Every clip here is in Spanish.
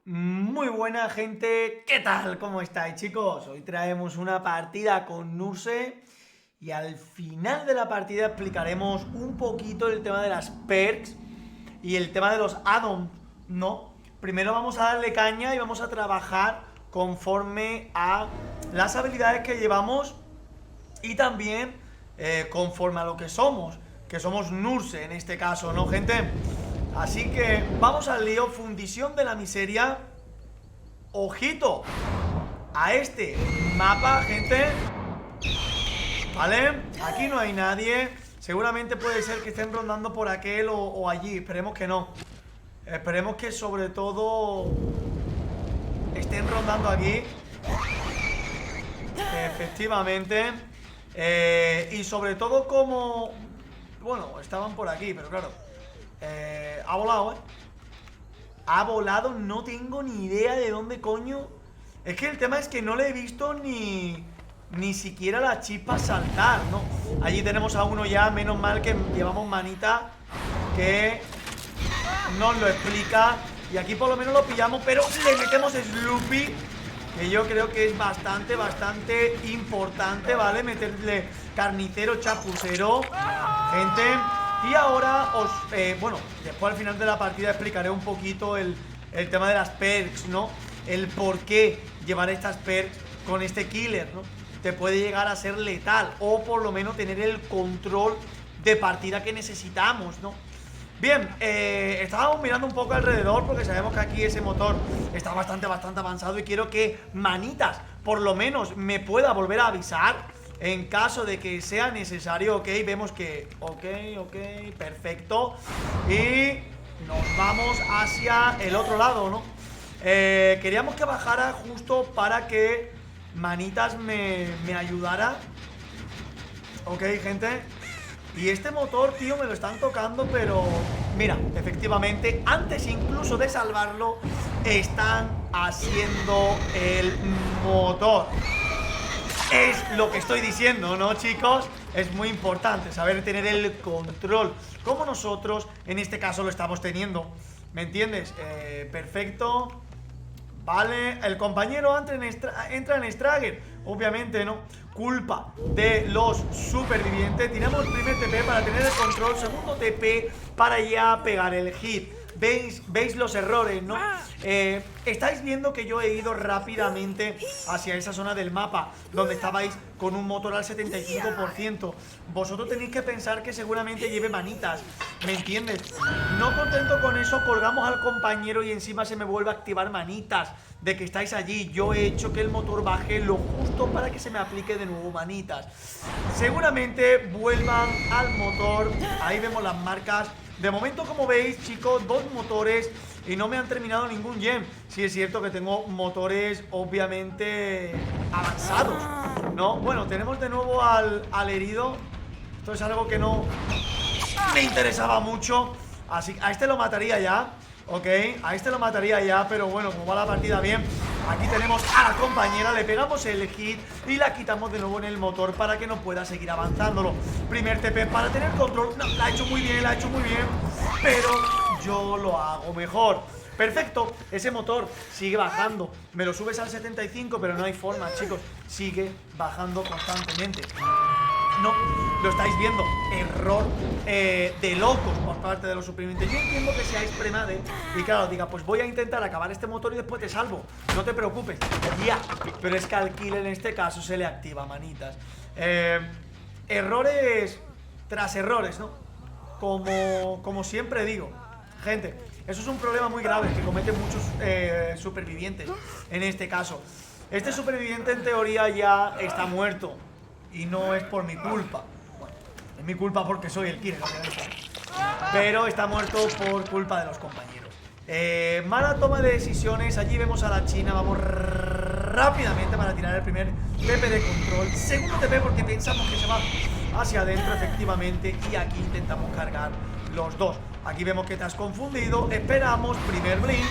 Muy buena gente, ¿qué tal? ¿Cómo estáis, chicos? Hoy traemos una partida con Nurse y al final de la partida explicaremos un poquito el tema de las perks y el tema de los add-ons, ¿no? Primero vamos a darle caña y vamos a trabajar conforme a las habilidades que llevamos y también conforme a lo que somos Nurse en este caso, ¿no, gente? Así que vamos al lío, fundición de la miseria. Ojito a este mapa, gente. ¿Vale? Aquí no hay nadie. Seguramente puede ser que estén rondando por aquel o allí. Esperemos que no. Esperemos que sobre todo estén rondando aquí. Efectivamente. Y sobre todo como... Bueno, estaban por aquí, pero claro. Ha volado, ¿eh? Ha volado, no tengo ni idea de dónde coño. Es que el tema es que no le he visto ni siquiera la chispa saltar, ¿no? Allí tenemos a uno ya, menos mal que llevamos manita que nos lo explica. Y aquí por lo menos lo pillamos, pero le metemos Sloopy, que yo creo que es bastante importante, ¿vale? Meterle carnicero, chapucero, gente. Y ahora bueno, después al final de la partida explicaré un poquito el tema de las perks, ¿no? El por qué llevar estas perks con este killer, ¿no? Te puede llegar a ser letal o por lo menos tener el control de partida que necesitamos, ¿no? Bien, estábamos mirando un poco alrededor porque sabemos que aquí ese motor está bastante avanzado y quiero que Manitas por lo menos me pueda volver a avisar en caso de que sea necesario. Ok, vemos que... Ok, perfecto. Y nos vamos hacia el otro lado, ¿no? Queríamos que bajara justo para que Manitas me ayudara. Ok, gente. Y este motor, tío, me lo están tocando, pero... Mira, efectivamente, antes incluso de salvarlo, están haciendo el motor. Es lo que estoy diciendo, ¿no, chicos? Es muy importante saber tener el control, como nosotros en este caso lo estamos teniendo. ¿Me entiendes? Perfecto. Vale, el compañero entra en Strager. Obviamente, ¿no? Culpa de los supervivientes. Tiramos el primer TP para tener el control. Segundo TP para ya pegar el hit. ¿Veis los errores, no? Estáis viendo que yo he ido rápidamente hacia esa zona del mapa donde estabais con un motor al 75%. Vosotros tenéis que pensar que seguramente lleve manitas, ¿me entiendes? No contento con eso, colgamos al compañero y encima se me vuelve a activar manitas de que estáis allí. Yo he hecho que el motor baje lo justo para que se me aplique de nuevo manitas. Seguramente vuelvan al motor. Ahí vemos las marcas. De momento, como veis, chicos, dos motores y no me han terminado ningún gem. Sí es cierto que tengo motores obviamente avanzados, ¿no? Bueno, tenemos de nuevo al herido. Esto es algo que no me interesaba mucho. Así que a este lo mataría ya. Ok, a este lo mataría ya, pero bueno, como va la partida bien. Aquí tenemos a la compañera, le pegamos el hit y la quitamos de nuevo en el motor para que no pueda seguir avanzándolo. Primer TP para tener control. No, la ha hecho muy bien, pero yo lo hago mejor. Perfecto, ese motor sigue bajando. Me lo subes al 75, pero no hay forma, chicos. Sigue bajando constantemente. No, lo estáis viendo. Error de locos por parte de los supervivientes. Yo entiendo que seáis premade y claro, diga, pues voy a intentar acabar este motor y después te salvo. No te preocupes, ya. Pero es que al kill en este caso se le activa, manitas. Errores tras errores, ¿no? Como siempre digo, gente, eso es un problema muy grave que cometen muchos supervivientes en este caso. Este superviviente en teoría ya está muerto y no es por mi culpa. Bueno, es mi culpa porque soy el killer, obviamente. Pero está muerto por culpa de los compañeros. Mala toma de decisiones. Allí vemos a la China. Vamos rápidamente para tirar el primer TP de control. Segundo TP porque pensamos que se va hacia adentro, efectivamente. Y aquí intentamos cargar los dos. Aquí vemos que te has confundido. Esperamos, primer blink.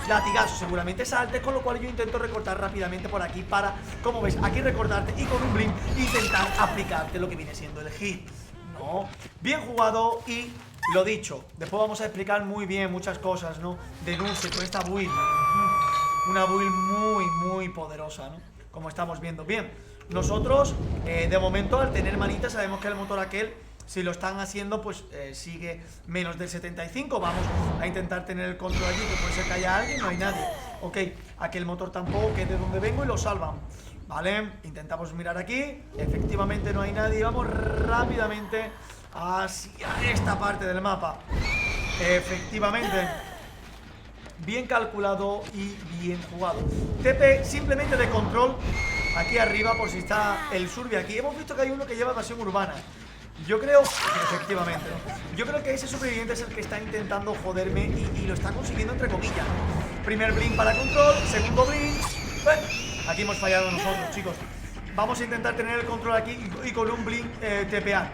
Latigazo, seguramente salte, con lo cual yo intento recortar rápidamente por aquí para, como ves, aquí recortarte y con un blink intentar aplicarte lo que viene siendo el hit. No, bien jugado y Lo dicho, después vamos a explicar muy bien muchas cosas, ¿no? De Nurse con esta build. Una build muy poderosa, ¿no? Como estamos viendo. Bien, nosotros, de momento, al tener manitas, sabemos que el motor aquel, si lo están haciendo, pues sigue menos del 75. Vamos a intentar tener el control allí, que puede ser que haya alguien, no hay nadie. Ok, aquel motor tampoco, que es de donde vengo, y lo salvan. Vale, intentamos mirar aquí. Efectivamente no hay nadie. Vamos rápidamente hacia esta parte del mapa. Efectivamente. Bien calculado y bien jugado. TP simplemente de control aquí arriba por si está el Surbi aquí. Hemos visto que hay uno que lleva evasión urbana. Yo creo, efectivamente, ¿no? Yo creo que ese superviviente es el que está intentando joderme y lo está consiguiendo entre comillas. Primer blink para control, segundo blink. Bueno, aquí hemos fallado nosotros, chicos. Vamos a intentar tener el control aquí y con un blink TPA.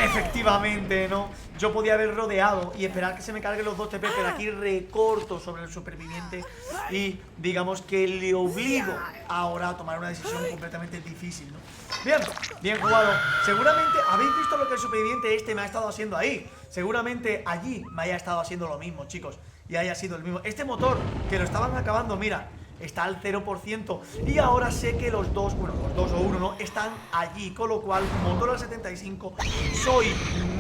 Efectivamente, ¿no? Yo podía haber rodeado y esperar que se me carguen los dos TP, pero aquí recorto sobre el superviviente y digamos que le obligo ahora a tomar una decisión completamente difícil, ¿no? Bien, bien jugado. Seguramente habéis visto lo que el superviviente este me ha estado haciendo ahí. Seguramente allí me haya estado haciendo lo mismo, chicos, y haya sido el mismo. Este motor que lo estaban acabando, mira, está al 0%. Y ahora sé que los dos, bueno, los dos o uno, ¿no? Están allí, con lo cual, motor al 75. Soy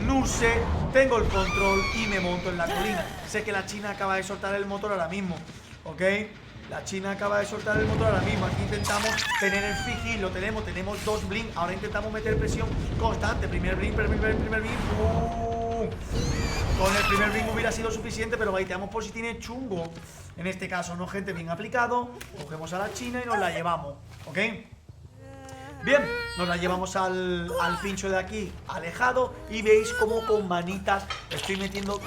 Nurse, tengo el control y me monto en la colina. Sé que la China acaba de soltar el motor ahora mismo, ¿ok? La China acaba de soltar el motor ahora mismo. Aquí intentamos tener el free heal, lo tenemos dos blink. Ahora intentamos meter presión constante. Primer blink, primer blink. Con el primer blink hubiera sido suficiente, pero baiteamos por si tiene chungo. En este caso, no, gente, bien aplicado. Cogemos a la China y nos la llevamos, ¿ok? Bien, nos la llevamos al pincho de aquí, alejado. Y veis como con manitas estoy metiendo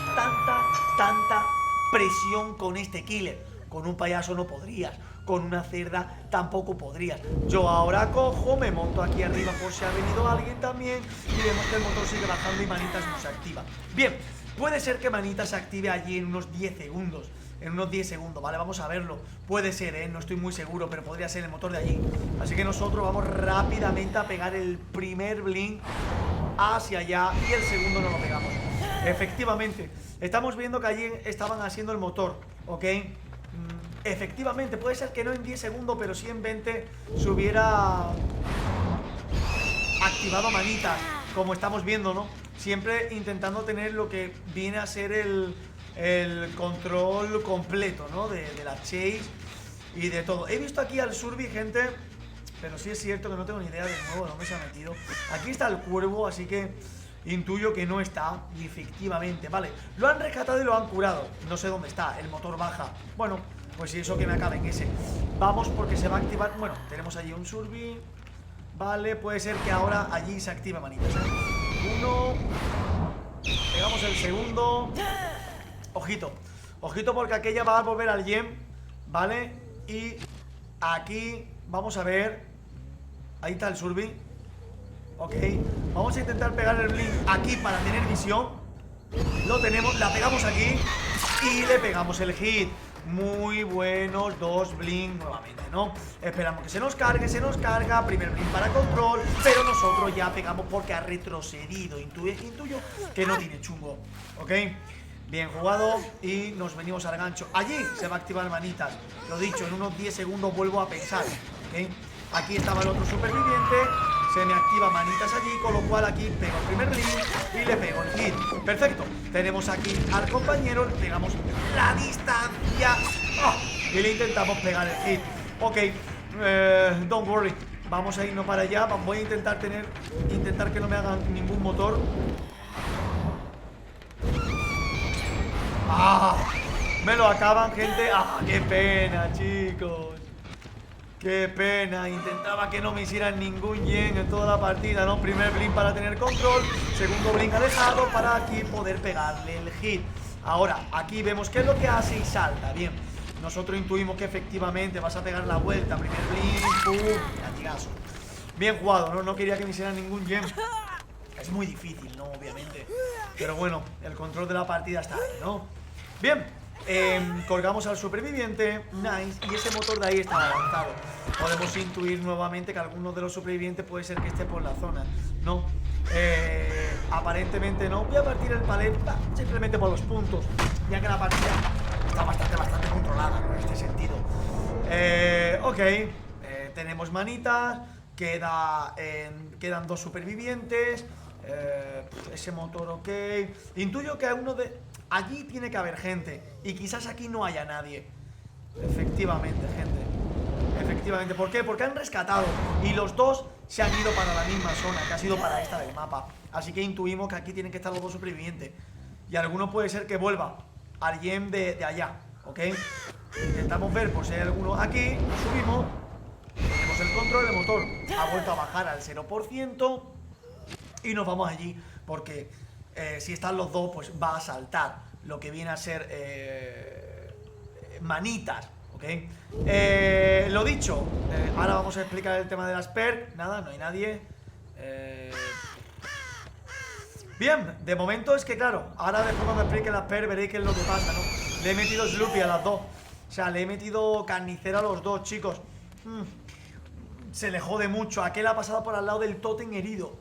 tanta presión con este killer. Con un payaso no podrías, con una cerda tampoco podrías. Yo ahora cojo, me monto aquí arriba por si ha venido alguien también. Y vemos que el motor sigue bajando y manitas no se activa. Bien, puede ser que manitas se active allí en unos 10 segundos. En unos 10 segundos, ¿vale? Vamos a verlo. Puede ser, no estoy muy seguro, pero podría ser el motor de allí. Así que nosotros vamos rápidamente a pegar el primer blink hacia allá y el segundo no lo pegamos. Efectivamente, estamos viendo que allí estaban haciendo el motor, ¿ok? Efectivamente, puede ser que no en 10 segundos, pero sí en 20 se hubiera activado manitas, como estamos viendo, ¿no? Siempre intentando tener lo que viene a ser el control completo, ¿no? De la chase y de todo. He visto aquí al Surbi, gente, pero sí es cierto que no tengo ni idea de nuevo de dónde se ha metido. Aquí está el cuervo, así que intuyo que no está. Y efectivamente, vale, lo han rescatado y lo han curado. No sé dónde está, el motor baja. Bueno, pues si eso que me acabe en ese. Vamos porque se va a activar. Bueno, tenemos allí un Surbi. Vale, puede ser que ahora allí se active manitas, ¿eh? Uno. Pegamos el segundo. Ojito, ojito porque aquella va a volver al gem, ¿vale? Y aquí vamos a ver. Ahí está el Surbi. Ok, vamos a intentar pegar el blink aquí para tener visión. Lo tenemos, la pegamos aquí y le pegamos el hit. Muy buenos dos blink nuevamente, ¿no? Esperamos que se nos carga. Primer blink para control, pero nosotros ya pegamos porque ha retrocedido. Intuyo que no tiene chungo, ¿ok? Bien jugado y nos venimos al gancho. Allí se va a activar manitas. Lo dicho, en unos 10 segundos vuelvo a pensar, ¿ok? Aquí estaba el otro superviviente. Se me activa manitas allí, con lo cual aquí pego el primer blink y le pego el hit. Perfecto. Tenemos aquí al compañero, le pegamos la distancia y le intentamos pegar el hit. Ok, don't worry. Vamos a irnos para allá. Voy a intentar que no me hagan ningún motor. Me lo acaban, gente. Qué pena, chicos. Qué pena, intentaba que no me hicieran ningún yen en toda la partida, ¿no? Primer blink para tener control, segundo blink alejado para aquí poder pegarle el hit. Ahora, aquí vemos qué es lo que hace y salta, bien. Nosotros intuimos que efectivamente vas a pegar la vuelta, primer blink, ¡pum! Latigazo. Bien jugado, ¿no? No quería que me hicieran ningún yen. Es muy difícil, ¿no? Obviamente. Pero bueno, el control de la partida está ahí, ¿no? Bien. Colgamos al superviviente, nice, y ese motor de ahí está avanzado. Podemos intuir nuevamente que alguno de los supervivientes puede ser que esté por la zona, ¿no? Aparentemente no. Voy a partir el palet simplemente por los puntos, ya que la partida está bastante controlada en este sentido. Ok, tenemos manitas. Quedan 2 supervivientes. Ese motor, ok. Intuyo que allí tiene que haber gente, y quizás aquí no haya nadie. Efectivamente, gente. Efectivamente, ¿por qué? Porque han rescatado y los dos se han ido para la misma zona, que ha sido para esta del mapa. Así que intuimos que aquí tienen que estar los 2 supervivientes. Y alguno puede ser que vuelva alguien de allá, ¿ok? Intentamos ver por si hay alguno aquí. Subimos. Tenemos el control, el motor ha vuelto a bajar al 0%. Y nos vamos allí porque si están los dos, pues va a saltar lo que viene a ser manitas, ¿ok? Lo dicho, ahora vamos a explicar el tema de las perks. Nada, no hay nadie. Bien, de momento es que claro, ahora después cuando explique las perks veréis qué es lo que pasa, ¿no? Le he metido Sloopy a las dos. O sea, le he metido carnicero a los dos, chicos. Se le jode mucho. Aquel ha pasado por al lado del tótem herido.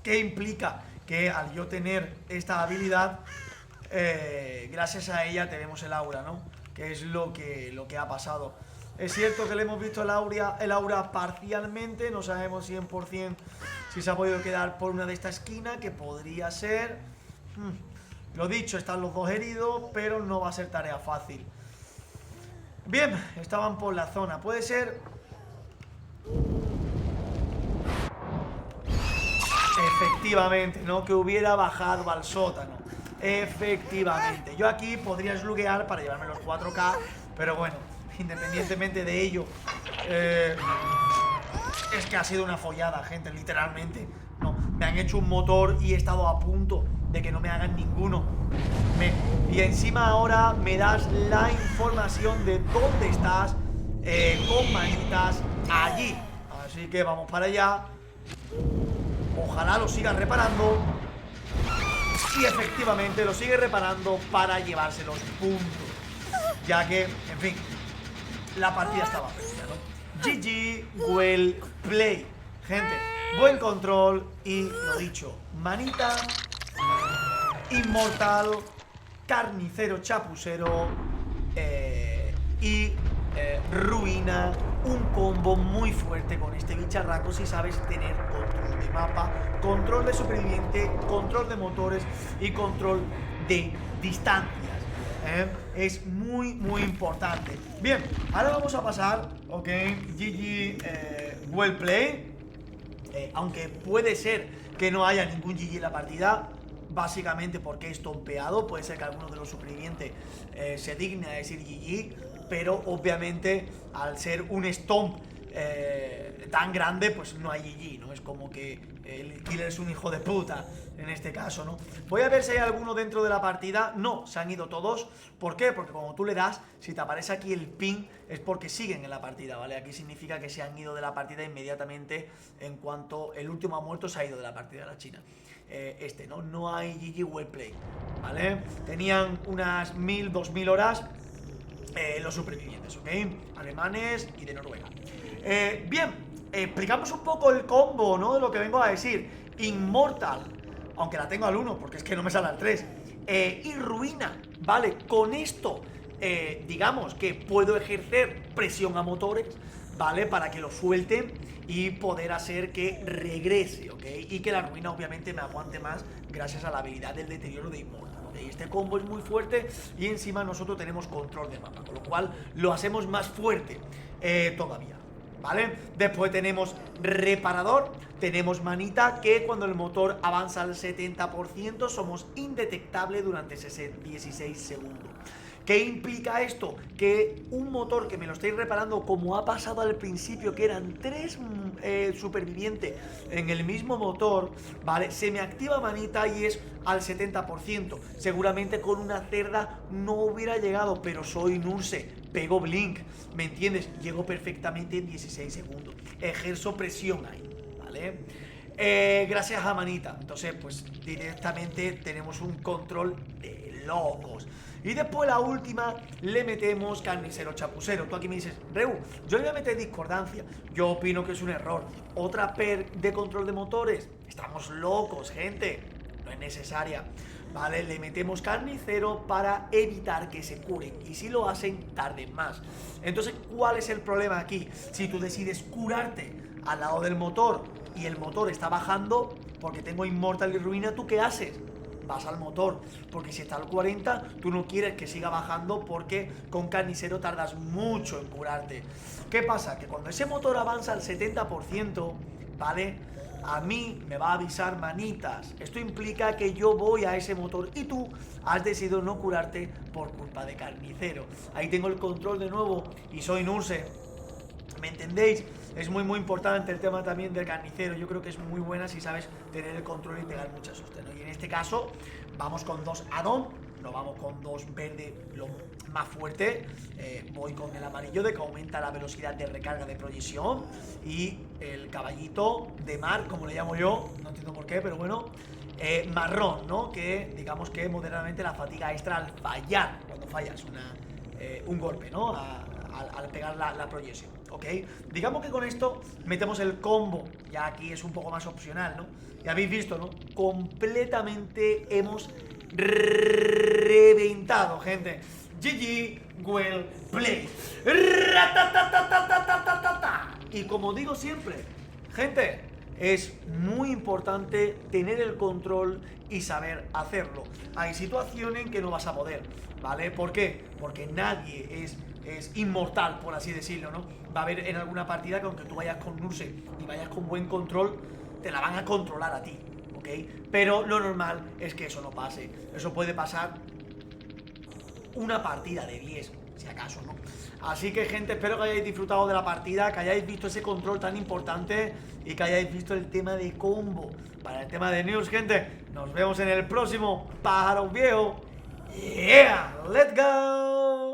¿Qué implica? Que al yo tener esta habilidad, gracias a ella tenemos el aura, ¿no? Que es lo que ha pasado. Es cierto que le hemos visto el aura parcialmente. No sabemos 100% si se ha podido quedar por una de esta esquina, que podría ser. Lo dicho, están los dos heridos, pero no va a ser tarea fácil. Bien, estaban por la zona. Puede ser... Efectivamente, ¿no? Que hubiera bajado al sótano. Efectivamente. Yo aquí podría sluguear para llevarme los 4K, pero bueno, independientemente de ello, es que ha sido una follada, gente, literalmente. No, me han hecho un motor y he estado a punto de que no me hagan ninguno. Y encima ahora me das la información de dónde estás, con manitas allí. Así que vamos para allá. Ojalá lo siga reparando. Y efectivamente lo sigue reparando para llevarse los puntos, ya que, en fin, la partida estaba perdida, ¿no? GG, well play. Gente, buen control. Y lo dicho, manita, inmortal, carnicero chapucero y ruina. Un combo muy fuerte con este bicharraco si sabes tener control de mapa, control de superviviente, control de motores y control de distancias. Es muy importante. Bien, ahora vamos a pasar, ok, GG, well play. Aunque puede ser que no haya ningún GG en la partida, básicamente porque es tompeado. Puede ser que alguno de los supervivientes se digne a decir GG, pero obviamente al ser un stomp tan grande, pues no hay GG, ¿no? Es como que el killer es un hijo de puta en este caso, ¿no? Voy a ver si hay alguno dentro de la partida. No, se han ido todos. ¿Por qué? Porque cuando tú le das, si te aparece aquí el ping, es porque siguen en la partida, ¿vale? Aquí significa que se han ido de la partida inmediatamente en cuanto el último ha muerto, se ha ido de la partida de la China. ¿No? No hay GG well play, ¿vale? Tenían unas 1000, 2000 horas los supervivientes, ¿ok? Alemanes y de Noruega. Bien, explicamos un poco el combo, ¿no? De lo que vengo a decir. Inmortal, aunque la tengo al 1, porque es que no me sale al 3. Y ruina, ¿vale? Con esto, digamos que puedo ejercer presión a motores, ¿vale? Para que lo suelten y poder hacer que regrese, ¿ok? Y que la ruina obviamente me aguante más gracias a la habilidad del deterioro de Inmortal. Este combo es muy fuerte y encima nosotros tenemos control de mapa, con lo cual lo hacemos más fuerte todavía, ¿vale? Después tenemos reparador, tenemos manita, que cuando el motor avanza al 70% somos indetectables durante 16 segundos. ¿Qué implica esto? Que un motor que me lo estáis reparando, como ha pasado al principio, que eran 3 supervivientes en el mismo motor, ¿vale? Se me activa manita y es al 70%. Seguramente con una cerda no hubiera llegado, pero soy Nurse, pego blink, ¿me entiendes? Llego perfectamente en 16 segundos. Ejerzo presión ahí, ¿vale? Gracias a manita. Entonces, pues directamente tenemos un control de locos. Y después la última le metemos carnicero chapucero. Tú aquí me dices, Reu, yo le voy a meter discordancia. Yo opino que es un error. Otra perk de control de motores. Estamos locos, gente. no es necesaria, ¿vale? Le metemos carnicero para evitar que se curen, y si lo hacen, tarden más. Entonces, ¿cuál es el problema aquí? Si tú decides curarte al lado del motor y el motor está bajando porque tengo Inmortal y Ruina, ¿tú qué haces? Vas al motor, porque si está al 40, tú no quieres que siga bajando porque con carnicero tardas mucho en curarte. ¿Qué pasa? Que cuando ese motor avanza al 70%, ¿vale? A mí me va a avisar manitas. Esto implica que yo voy a ese motor y tú has decidido no curarte por culpa de carnicero. Ahí tengo el control de nuevo y soy Nurse. ¿Me entendéis? Es muy importante el tema también del carnicero. Yo creo que es muy buena si sabes tener el control y pegar mucha sostenibilidad. Y en este caso vamos con 2 add-on, no vamos con 2 verde lo más fuerte. Voy con el amarillo de que aumenta la velocidad de recarga de proyección, y el caballito de mar, como le llamo yo, no entiendo por qué, pero bueno, marrón, ¿no? Que digamos que moderadamente la fatiga extra al fallar, cuando fallas un golpe, ¿no? Al pegar la proyección, ¿ok? Digamos que con esto metemos el combo, ya aquí es un poco más opcional, ¿no? Ya habéis visto, ¿no? Completamente hemos reventado, gente. GG, well play. Y como digo siempre, gente, es muy importante tener el control y saber hacerlo. Hay situaciones en que no vas a poder, ¿vale? ¿Por qué? Porque nadie es inmortal, por así decirlo, ¿no? Va a haber en alguna partida que aunque tú vayas con Nurse y vayas con buen control, te la van a controlar a ti, ¿ok? Pero lo normal es que eso no pase. Eso puede pasar una partida de 10, si acaso, ¿no? Así que, gente, espero que hayáis disfrutado de la partida, que hayáis visto ese control tan importante y que hayáis visto el tema de combo. Para el tema de news, gente, nos vemos en el próximo Pájaro Viejo. ¡Yeah! ¡Let's go!